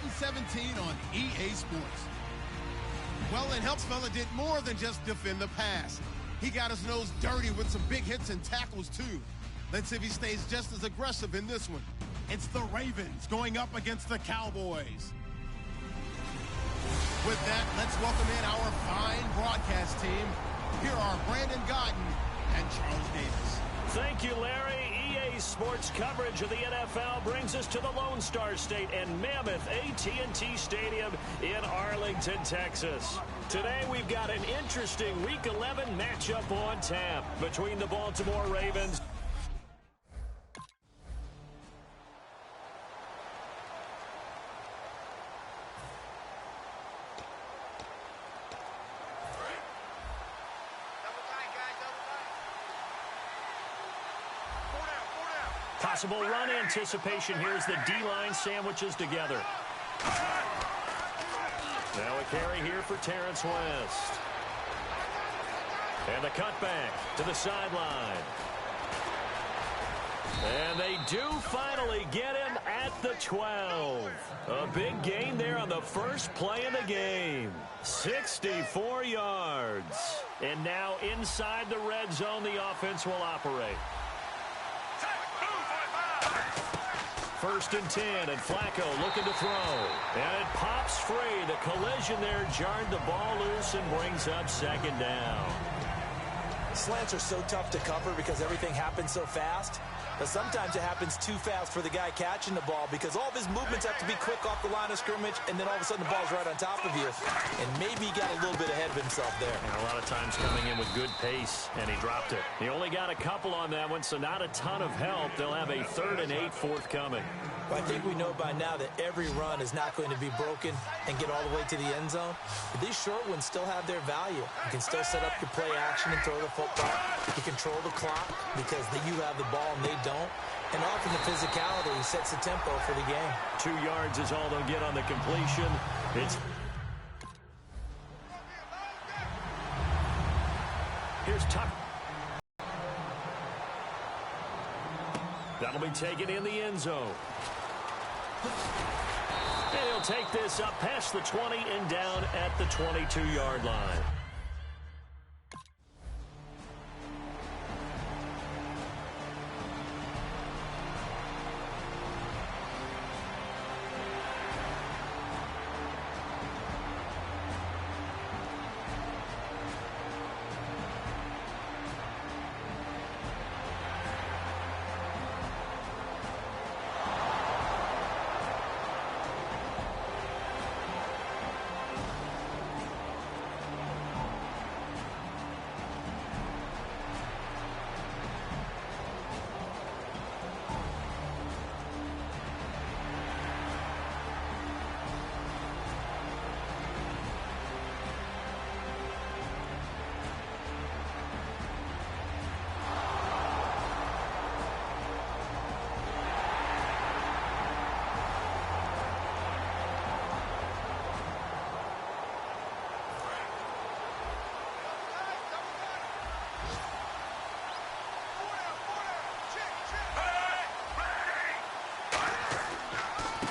Madden 17 on EA Sports. Well, and Helpsfella did more than just defend the pass. He got his nose dirty with some big hits and tackles, too. Let's see if he stays just as aggressive in this one. It's the Ravens going up against the Cowboys. With that, let's welcome in our fine broadcast team. Here are Brandon Godden and Charles Davis. Thank you, Larry. EA Sports coverage of the NFL brings us to the Lone Star State and mammoth AT&T Stadium in Arlington, Texas. Today, we've got an interesting Week 11 matchup on tap between the Baltimore Ravens possible run anticipation. Here's the D-line sandwiches together. Now a carry here for Terrence West. And the cutback to the sideline. And they do finally get him at the 12. A big gain there on the first play of the game. 64 yards. And now inside the red zone, the offense will operate. First and 10, and Flacco looking to throw. And it pops free. The collision there jarred the ball loose and brings up second down. Slants are so tough to cover because everything happens so fast. But sometimes it happens too fast for the guy catching the ball because all of his movements have to be quick off the line of scrimmage, and then all of a sudden the ball's right on top of you. And maybe he got a little bit ahead of himself there. And a lot of times coming in with good pace, and he dropped it. He only got a couple on that one, so not a ton of help. They'll have a 3rd and 8 forthcoming. Well, I think we know by now that every run is not going to be broken and get all the way to the end zone. But these short ones still have their value. You can still set up your play action and throw the football. You control the clock because you have the ball and they don't. And often the physicality sets the tempo for the game. 2 yards is all they'll get on the completion. Here's Tuck. That'll be taken in the end zone. And he'll take this up past the 20 and down at the 22-yard line.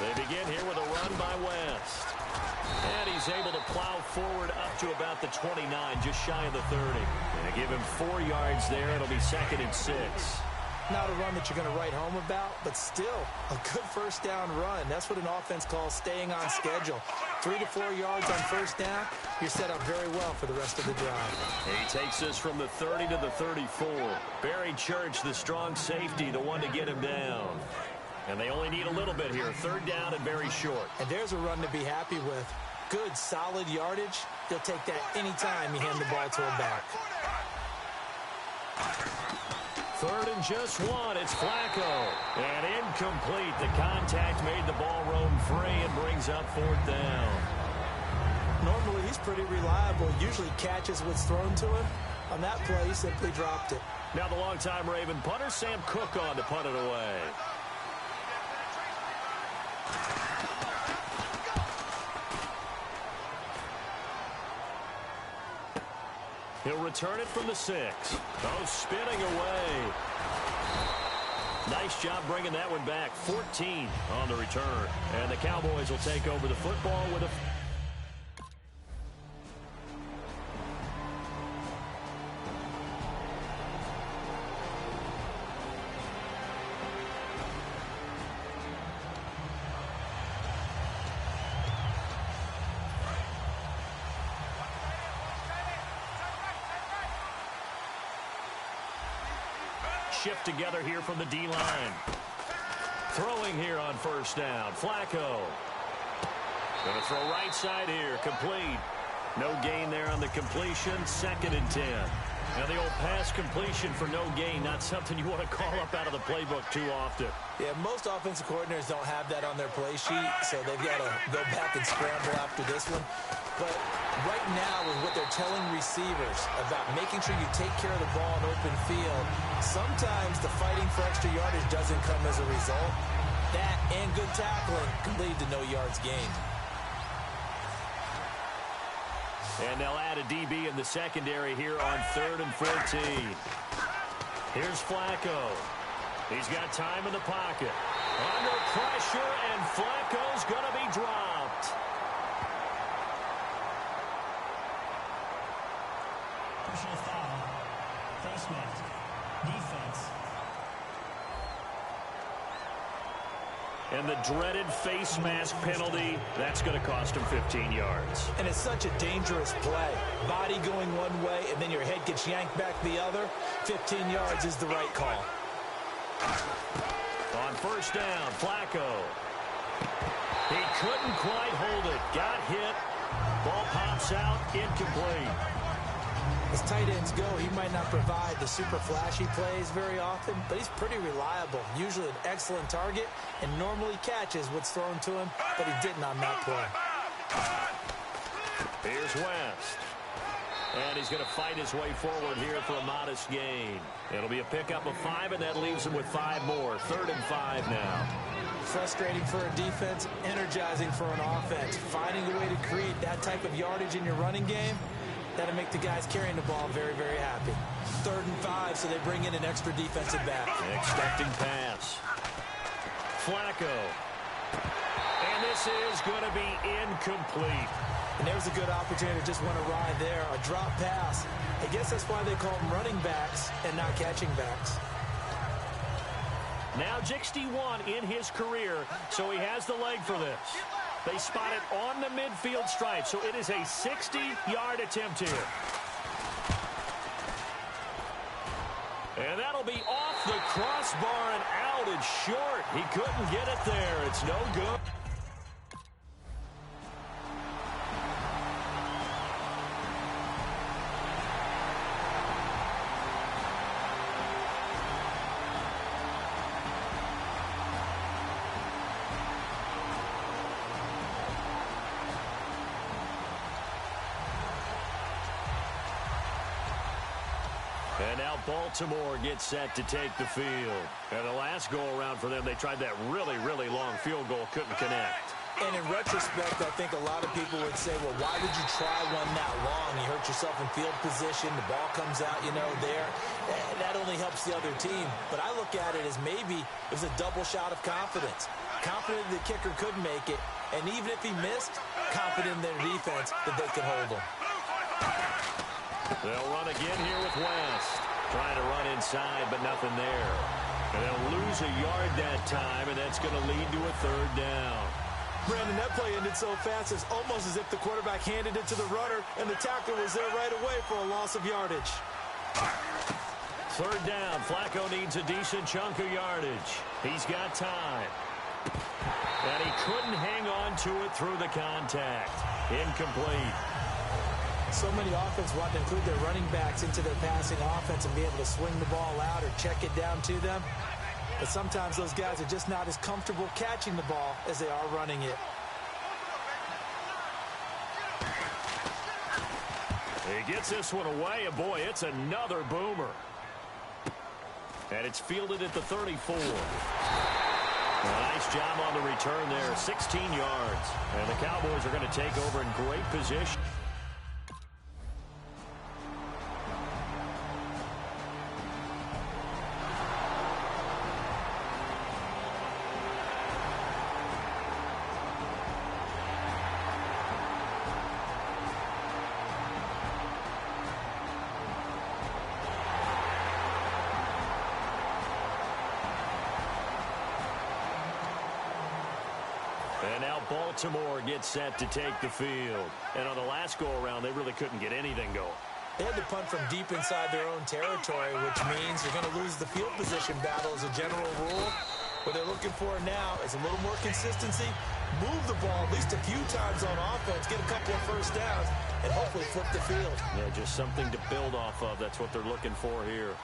They begin here with a run by West. And he's able to plow forward up to about the 29, just shy of the 30. And give him 4 yards there. It'll be 2nd and 6. Not a run that you're going to write home about, but still a good first down run. That's what an offense calls staying on schedule. 3 to 4 yards on first down, you're set up very well for the rest of the drive. He takes this from the 30 to the 34. Barry Church, the strong safety, the one to get him down. And they only need a little bit here. 3rd down and very short. And there's a run to be happy with. Good, solid yardage. They'll take that anytime you hand the ball to a back. 3rd and just 1. It's Flacco. And incomplete. The contact made the ball roam free and brings up 4th down. Normally, he's pretty reliable. Usually catches what's thrown to him. On that play, he simply dropped it. Now the longtime Raven punter, Sam Cook, on to punt it away. He'll return it from the 6. Oh, spinning away. Nice job bringing that one back. 14 on the return. And the Cowboys will take over the football with a... Shift together here from the D-line. Throwing here on first down. Flacco. Going to throw right side here. Complete. No gain there on the completion. 2nd and 10. Now the old pass completion for no gain, not something you want to call up out of the playbook too often. Yeah, most offensive coordinators don't have that on their play sheet, so they've got to go back and scramble after this one. But right now, with what they're telling receivers about making sure you take care of the ball in open field, sometimes the fighting for extra yardage doesn't come as a result. That and good tackling can lead to no yards gained. And they'll add a DB in the secondary here on 3rd and 14. Here's Flacco. He's got time in the pocket. Under pressure, and Flacco's going to be dropped. Personal foul. Face mask. Defense. And the dreaded face mask penalty, that's going to cost him 15 yards. And it's such a dangerous play. Body going one way, and then your head gets yanked back the other. 15 yards is the right call. On first down, Flacco. He couldn't quite hold it. Got hit. Ball pops out, incomplete. As tight ends go, he might not provide the super flashy plays very often, but he's pretty reliable. Usually an excellent target and normally catches what's thrown to him, but he didn't on that play. Here's West. And he's going to fight his way forward here for a modest gain. It'll be a pickup of 5, and that leaves him with 5 more. 3rd and 5 now. Frustrating for a defense, energizing for an offense. Finding a way to create that type of yardage in your running game, that'll make the guys carrying the ball very, very happy. 3rd and 5, so they bring in an extra defensive back. Expecting pass. Flacco. And this is going to be incomplete. And there's a good opportunity to just want to ride there. A drop pass. I guess that's why they call them running backs and not catching backs. Now 61 in his career, so he has the leg for this. They spot it on the midfield stripe, so it is a 60-yard attempt here. And that'll be off the crossbar and out. It's short. He couldn't get it there. It's no good. And now Baltimore gets set to take the field. And the last go-around for them, they tried that really, really long field goal, couldn't connect. And in retrospect, I think a lot of people would say, well, why did you try one that long? You hurt yourself in field position. The ball comes out, there. That only helps the other team. But I look at it as maybe it was a double shot of confidence. Confident the kicker could make it. And even if he missed, confident in their defense that they could hold him. They'll run again here with West. Trying to run inside, but nothing there. And they'll lose a yard that time, and that's going to lead to a 3rd down. Brandon, that play ended so fast, it's almost as if the quarterback handed it to the runner, and the tackler was there right away for a loss of yardage. 3rd down. Flacco needs a decent chunk of yardage. He's got time. And he couldn't hang on to it through the contact. Incomplete. So many offenses want to include their running backs into their passing offense and be able to swing the ball out or check it down to them. But sometimes those guys are just not as comfortable catching the ball as they are running it. He gets this one away, and boy, it's another boomer. And it's fielded at the 34. Nice job on the return there, 16 yards. And the Cowboys are going to take over in great position. Baltimore gets set to take the field. And on the last go-around, they really couldn't get anything going. They had to punt from deep inside their own territory, which means you're going to lose the field position battle as a general rule. What they're looking for now is a little more consistency, move the ball at least a few times on offense, get a couple of first downs, and hopefully flip the field. Yeah, just something to build off of. That's what they're looking for here.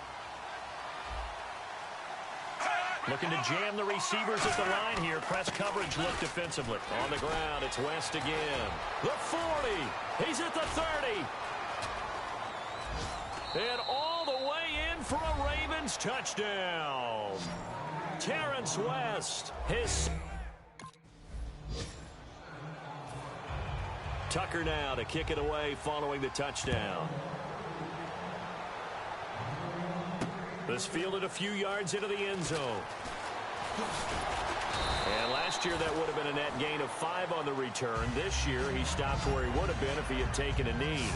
Looking to jam the receivers at the line here. Press coverage look defensively. On the ground, it's West again. The 40. He's at the 30. And all the way in for a Ravens touchdown. Terrence West. His Tucker now to kick it away following the touchdown. This fielded a few yards into the end zone. And last year that would have been a net gain of 5 on the return. This year he stopped where he would have been if he had taken a knee.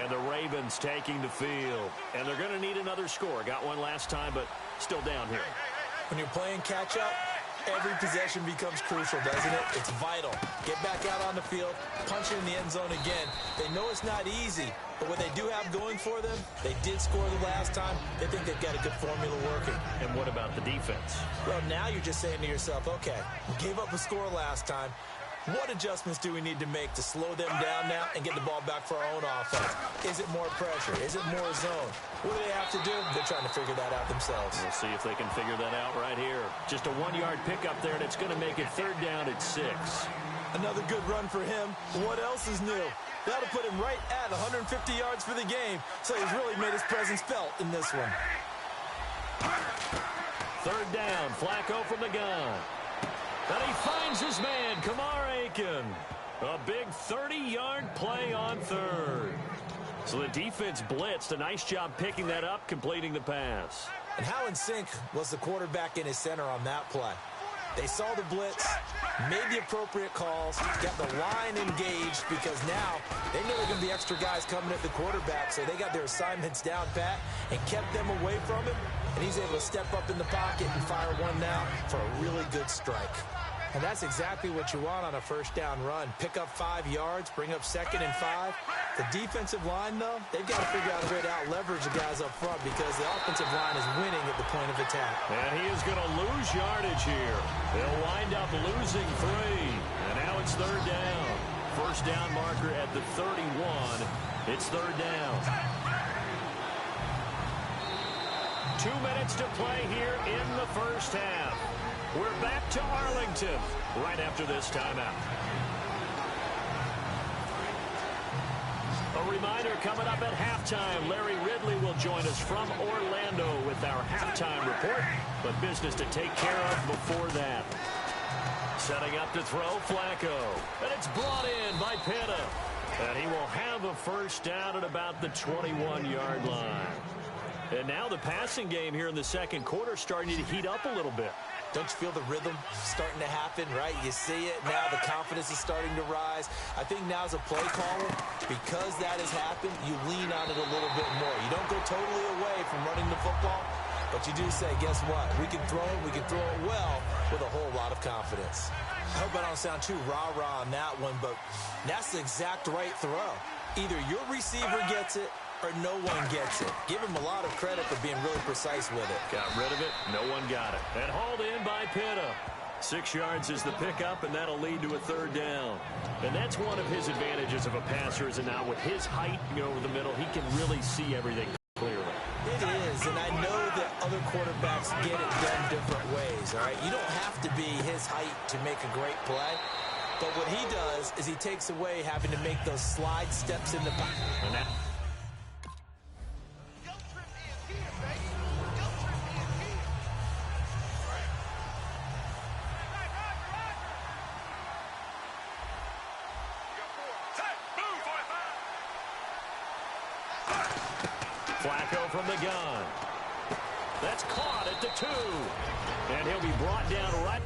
And the Ravens taking the field. And they're going to need another score. Got one last time, but still down here. When you're playing catch-up, every possession becomes crucial, doesn't it? It's vital. Get back out on the field, punch it in the end zone again. They know it's not easy, but what they do have going for them, they did score the last time. They think they've got a good formula working. And what about the defense? Well, now you're just saying to yourself, okay, we gave up a score last time. What adjustments do we need to make to slow them down now and get the ball back for our own offense? Is it more pressure? Is it more zone? What do they have to do? They're trying to figure that out themselves. We'll see if they can figure that out right here. Just a 1-yard pickup there, and it's going to make it third down at 6. Another good run for him. What else is new? That'll put him right at 150 yards for the game, so he's really made his presence felt in this one. Third down, Flacco from the gun. And he finds his man, Kamar Aiken. A big 30-yard play on third. So the defense blitzed. A nice job picking that up, completing the pass. And how in sync was the quarterback in his center on that play? They saw the blitz, made the appropriate calls, got the line engaged because now they know there are going to be extra guys coming at the quarterback, so they got their assignments down pat and kept them away from him, and he's able to step up in the pocket and fire one now for a really good strike. And that's exactly what you want on a first down run. Pick up 5 yards, bring up 2nd and 5. The defensive line, though, they've got to figure out a way to out-leverage the guys up front because the offensive line is winning at the point of attack. And he is going to lose yardage here. They'll wind up losing 3. And now it's third down. First down marker at the 31. It's third down. 2 minutes to play here in the first half. We're back to Arlington right after this timeout. A reminder coming up at halftime, Larry Ridley will join us from Orlando with our halftime report, but business to take care of before that. Setting up to throw, Flacco, and it's brought in by Pitta. And he will have a first down at about the 21-yard line. And now the passing game here in the second quarter starting to heat up a little bit. Don't you feel the rhythm starting to happen, right? You see it now. The confidence is starting to rise. I think now as a play caller, because that has happened, you lean on it a little bit more. You don't go totally away from running the football, but you do say, guess what? We can throw it. We can throw it well with a whole lot of confidence. I hope I don't sound too rah-rah on that one, but that's the exact right throw. Either your receiver gets it or no one gets it. Give him a lot of credit for being really precise with it. Got rid of it. No one got it. And hauled in by Pitta. 6 yards is the pickup, and that'll lead to a third down. And that's one of his advantages of a passer, is that now with his height over the middle, he can really see everything clearly. It is, and I know that other quarterbacks get it done different ways, all right? You don't have to be his height to make a great play. But what he does is he takes away having to make those slide steps in the back. Flacco from the gun. That's caught at the 2. And he'll be brought down right.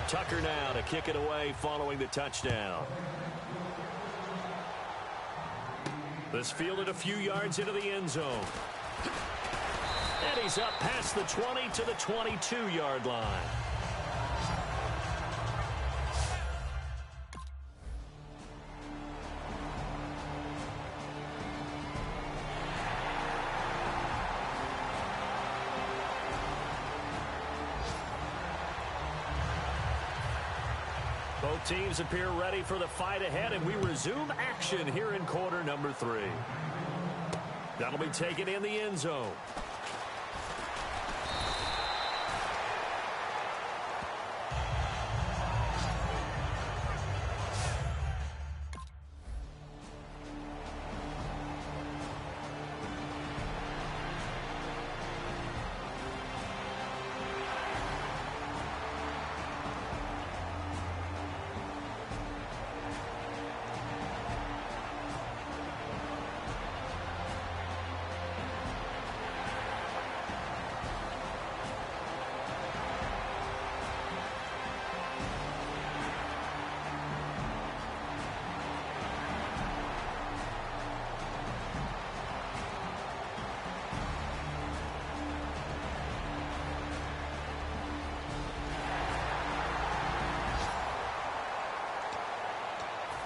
Tucker now to kick it away following the touchdown. This fielded a few yards into the end zone. And he's up past the 20 to the 22-yard line. Both teams appear ready for the fight ahead, and we resume action here in quarter number 3. That'll be taken in the end zone.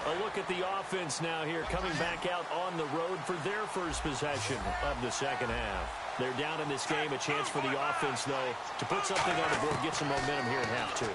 A look at the offense now here, coming back out on the road for their first possession of the second half. They're down in this game. A chance for the offense, though, to put something on the board, get some momentum here in half 2.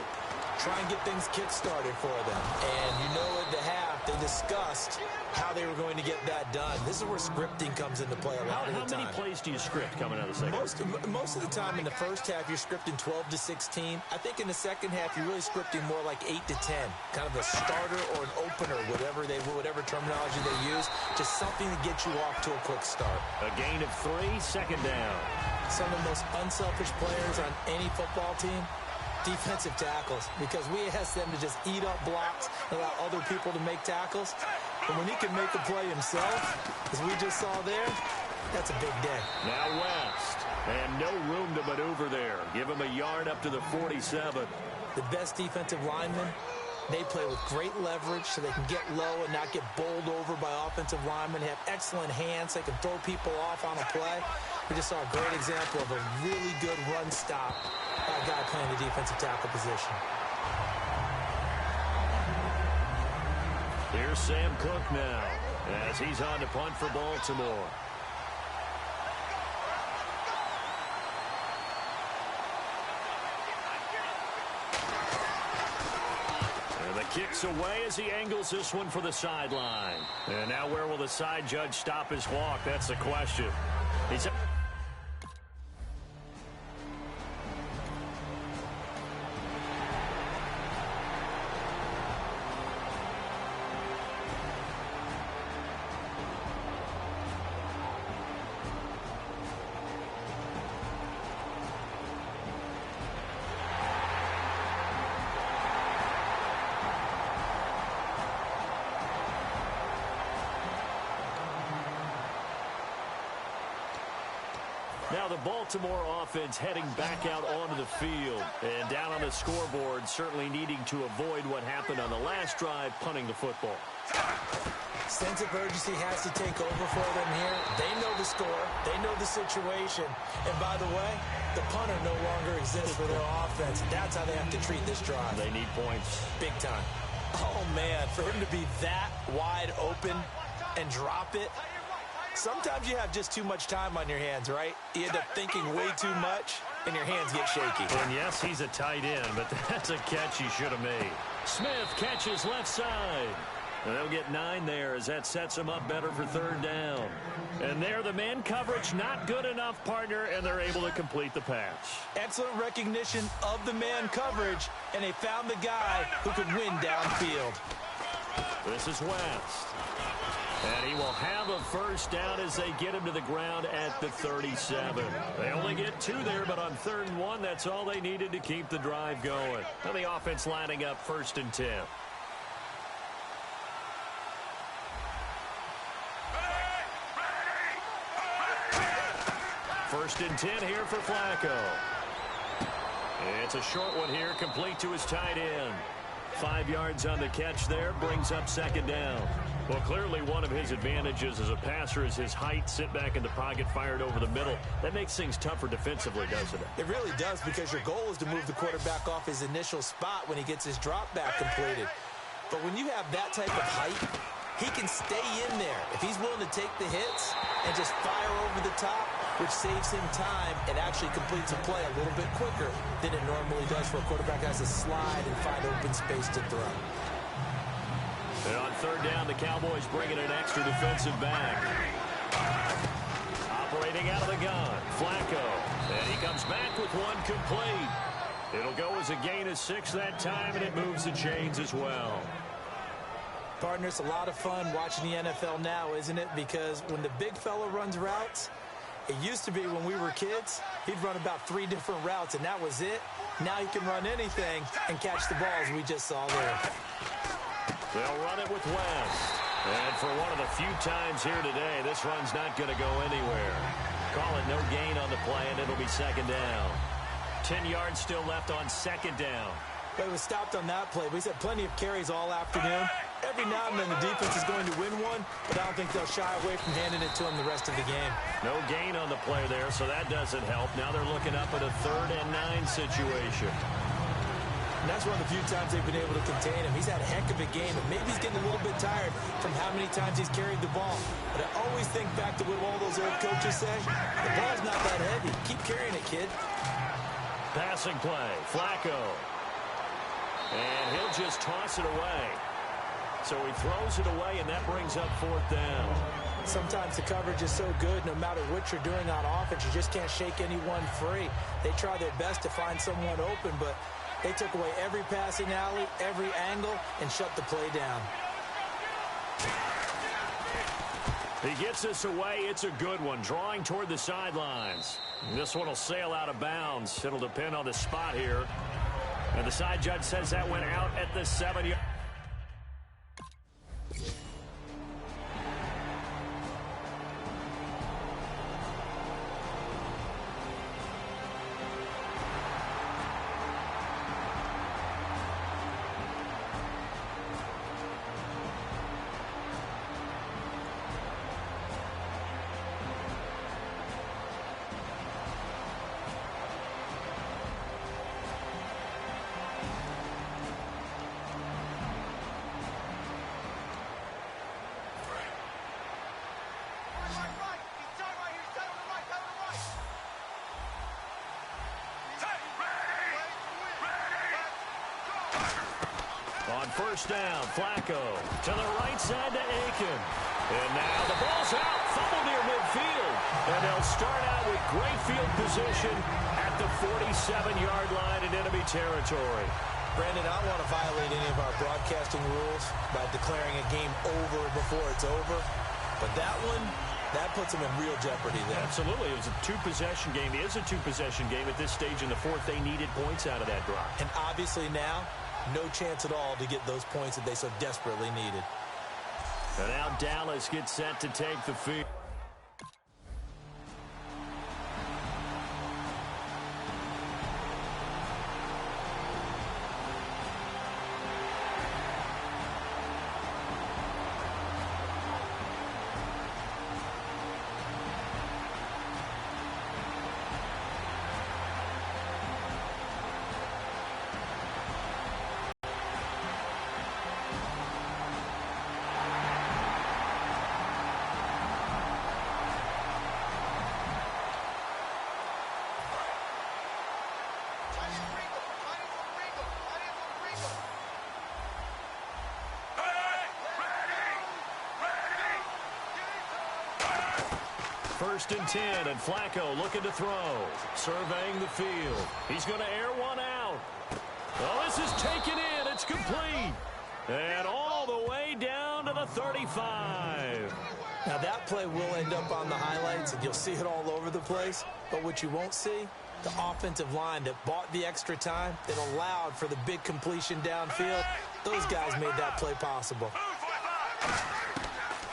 Try and get things kick-started for them. And you know at the half, they discussed how they were going to get that done. This is where scripting comes into play a lot of the time. How many plays do you script coming out of the second half? Most of the time in the first half, you're scripting 12 to 16. I think in the second half, you're really scripting more like 8 to 10. Kind of a starter or an opener, whatever terminology they use. Just something to get you off to a quick start. A gain of 3, second down. Some of the most unselfish players on any football team, defensive tackles, because we ask them to just eat up blocks and allow other people to make tackles. But when he can make a play himself, as we just saw there, that's a big day. Now West, and no room to maneuver there. Give him a yard up to the 47. The best defensive linemen, they play with great leverage so they can get low and not get bowled over by offensive linemen. They have excellent hands. They can throw people off on a play. We just saw a great example of a really good run stop by a guy playing the defensive tackle position. Here's Sam Cook now as he's on to punt for Baltimore. And the kick's away as he angles this one for the sideline. And now where will the side judge stop his walk? That's the question. He's... Now the Baltimore offense heading back out onto the field. And down on the scoreboard, certainly needing to avoid what happened on the last drive, punting the football. Sense of urgency has to take over for them here. They know the score. They know the situation. And by the way, the punter no longer exists for their offense. That's how they have to treat this drive. They need points. Big time. Oh, man, for him to be that wide open and drop it. Sometimes you have just too much time on your hands, right? You end up thinking way too much, and your hands get shaky. And yes, he's a tight end, but that's a catch he should have made. Smith catches left side. And they'll get 9 there as that sets them up better for third down. And there, the man coverage not good enough, partner, and they're able to complete the pass. Excellent recognition of the man coverage, and they found the guy who could win downfield. This is West. And he will have a first down as they get him to the ground at the 37. They only get 2 there, but on 3rd and 1, that's all they needed to keep the drive going. And the offense lining up 1st and 10. First and 10 here for Flacco. It's a short one here, complete to his tight end. 5 yards on the catch there, brings up 2nd down. Well, clearly one of his advantages as a passer is his height, sit back in the pocket, fired over the middle. That makes things tougher defensively, doesn't it? It really does, because your goal is to move the quarterback off his initial spot when he gets his drop back completed. But when you have that type of height, he can stay in there if he's willing to take the hits and just fire over the top, which saves him time and actually completes a play a little bit quicker than it normally does for a quarterback that has to slide and find open space to throw. And on 3rd down, the Cowboys bringing an extra defensive back. Operating out of the gun, Flacco. And he comes back with one complete. It'll go as a gain of 6 that time, and it moves the chains as well. Partner, it's a lot of fun watching the NFL now, isn't it? Because when the big fella runs routes, it used to be when we were kids, he'd run about 3 different routes, and that was it. Now he can run anything and catch the balls we just saw there. They'll run it with West. And for one of the few times here today, this run's not going to go anywhere. Call it no gain on the play, and it'll be 2nd down. 10 yards still left on 2nd down. But it was stopped on that play. We've had plenty of carries all afternoon. Every now and then the defense is going to win one, but I don't think they'll shy away from handing it to him the rest of the game. No gain on the play there, so that doesn't help. Now they're looking up at a 3rd and 9 situation. And that's one of the few times they've been able to contain him. He's had a heck of a game, and maybe he's getting a little bit tired from how many times he's carried the ball. But I always think back to what all those old coaches say. The ball's not that heavy. Keep carrying it, kid. Passing play, Flacco. And he'll just toss it away. So he throws it away, and that brings up 4th down. Sometimes the coverage is so good, no matter what you're doing on offense, you just can't shake anyone free. They try their best to find someone open, but they took away every passing alley, every angle, and shut the play down. He gets this away. It's a good one, drawing toward the sidelines. This one will sail out of bounds. It'll depend on the spot here. And the side judge says that went out at the 7-yard. On 1st down, Flacco to the right side to Aiken. And now the ball's out, fumble near midfield. And they'll start out with great field position at the 47-yard line in enemy territory. Brandon, I don't want to violate any of our broadcasting rules by declaring a game over before it's over. But that one, that puts them in real jeopardy there. Absolutely. It was a 2-possession game. It is a 2-possession game at this stage in the 4th. They needed points out of that drive. And obviously now, no chance at all to get those points that they so desperately needed. And now Dallas gets set to take the field. first and 10, and Flacco looking to throw. Surveying the field. He's going to air one out. Well, this is taken in. It's complete. And all the way down to the 35. Now, that play will end up on the highlights, and you'll see it all over the place. But what you won't see, the offensive line that bought the extra time, that allowed for the big completion downfield, those guys made that play possible.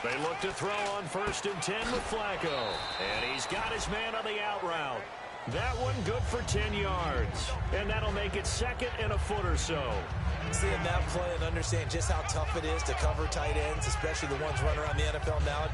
They look to throw on first and 10 with Flacco. And he's got his man on the out route. That one good for 10 yards. And that'll make it second and a foot or so. Seeing that play and understand just how tough it is to cover tight ends, especially the ones running around the NFL now.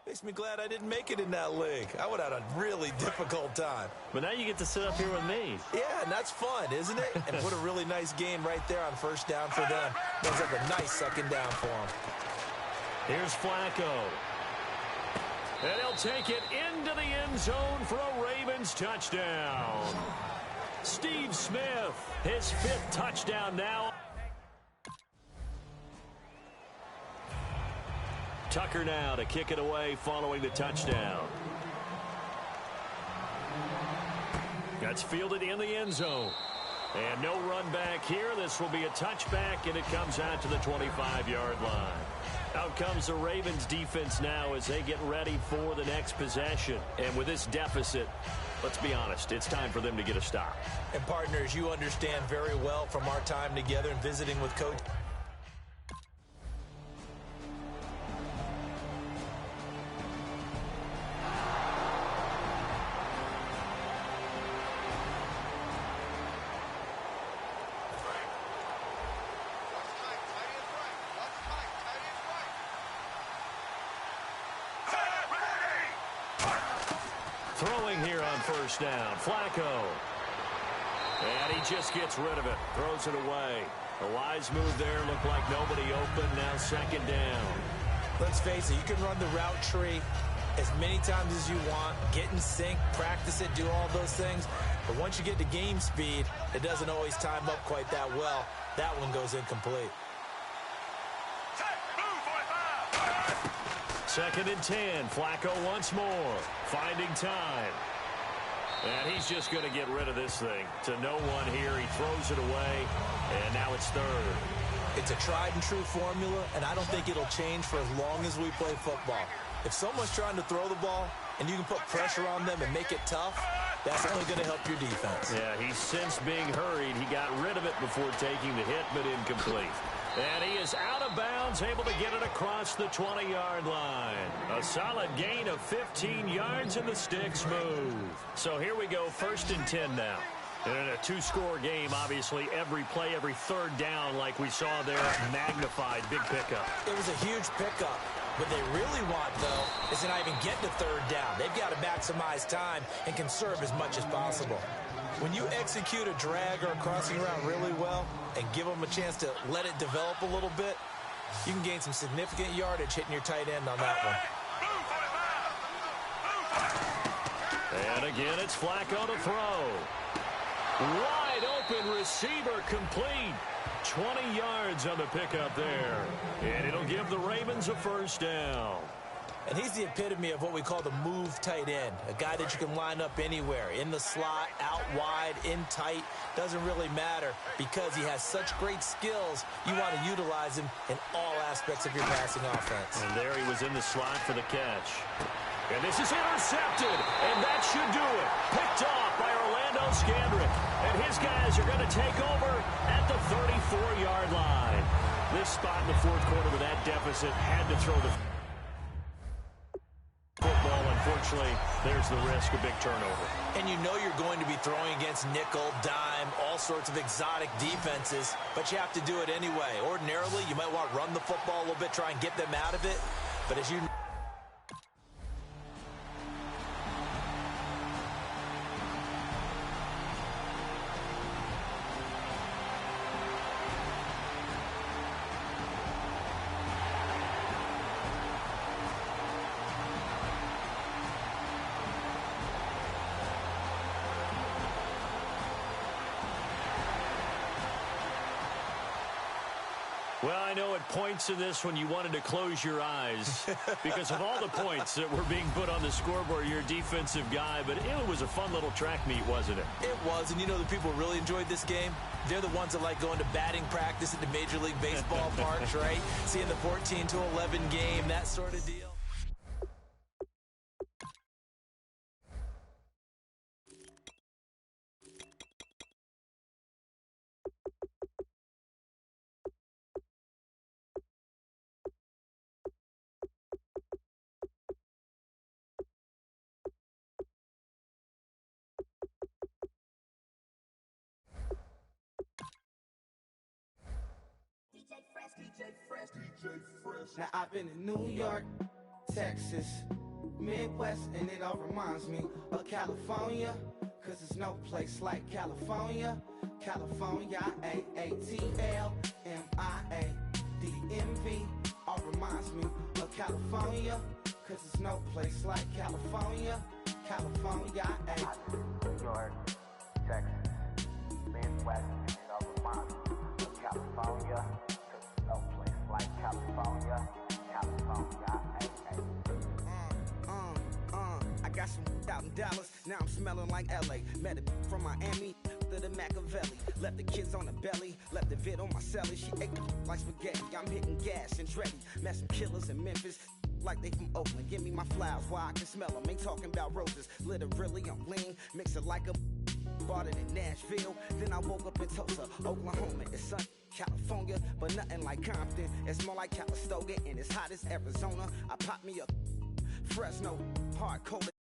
Makes me glad I didn't make it in that league. I would have had a really difficult time. But now you get to sit up here with me. Yeah, and that's fun, isn't it? And put a really nice game right there on first down for them. Brings up a nice second down for them. Here's Flacco. And he'll take it into the end zone for a Ravens touchdown. Steve Smith, his 5th touchdown now. Tucker now to kick it away following the touchdown. That's fielded in the end zone. And no run back here. This will be a touchback, and it comes out to the 25-yard line. Out comes the Ravens defense now as they get ready for the next possession. And with this deficit, let's be honest, it's time for them to get a stop. And partners, you understand very well from our time together and visiting with Coach. Throwing here on first down, Flacco. And he just gets rid of it, throws it away. A wise move there, looked like nobody open, now second down. Let's face it, you can run the route tree as many times as you want, get in sync, practice it, do all those things. But once you get to game speed, it doesn't always time up quite that well. That one goes incomplete. Second and 10. Flacco once more. Finding time. And he's just going to get rid of this thing. To no one here. He throws it away. And now it's third. It's a tried and true formula, and I don't think it'll change for as long as we play football. If someone's trying to throw the ball and you can put pressure on them and make it tough, that's only going to help your defense. Yeah, he's since being hurried. He got rid of it before taking the hit, but incomplete. And he is out of bounds, able to get it across the 20-yard line. A solid gain of 15 yards, and the sticks move. So here we go, first and 10 now. And in a two-score game, obviously, every play, every third down, like we saw there, magnified, big pickup. It was a huge pickup. What they really want, though, is to not even get to third down. They've got to maximize time and conserve as much as possible. When you execute a drag or a crossing route really well and give them a chance to let it develop a little bit, you can gain some significant yardage hitting your tight end on that one. And again, it's Flacco to throw. Wide open receiver complete. 20 yards on the pickup there. And it'll give the Ravens a first down. And he's the epitome of what we call the move tight end, a guy that you can line up anywhere, in the slot, out wide, in tight, doesn't really matter because he has such great skills. You want to utilize him in all aspects of your passing offense. And there he was in the slot for the catch. And this is intercepted, and that should do it. Picked off by Orlando Scandrick. And his guys are going to take over at the 34-yard line. This spot in the fourth quarter with that deficit had to throw the football. Unfortunately, there's the risk of big turnover. And you know you're going to be throwing against nickel, dime, all sorts of exotic defenses, but you have to do it anyway. Ordinarily, you might want to run the football a little bit, try and get them out of it. But as you Well, I know at points in this one you wanted to close your eyes because of all the points that were being put on the scoreboard. You're a defensive guy, but it was a fun little track meet, wasn't it? It was, and you know the people who really enjoyed this game? They're the ones that like going to batting practice at the Major League Baseball parks, right? Seeing the 14-11 game, that sort of deal. Now I've been in New York, Texas, Midwest, and it all reminds me of California, cause there's no place like California. California, A-A-T-L-M-I-A-D-M-V, all reminds me of California, cause there's no place like California. California, New York, Texas, Midwest, and it all reminds me of California, cause there's no place like California. California, I got some out in Dallas, now I'm smelling like LA. Met it from Miami to the Machiavelli. Left the kids on the belly, left the vid on my celly. She ate like spaghetti, I'm hitting gas and Dreddy. Met some killers in Memphis, like they from Oakland. Give me my flowers while I can smell them. Ain't talking about roses, literally I'm lean. Mix it like a bought it in Nashville. Then I woke up in Tulsa, Oklahoma. It's sunny, California, but nothing like Compton. It's more like Calistoga, and it's hot as Arizona. I pop me up Fresno, hard cold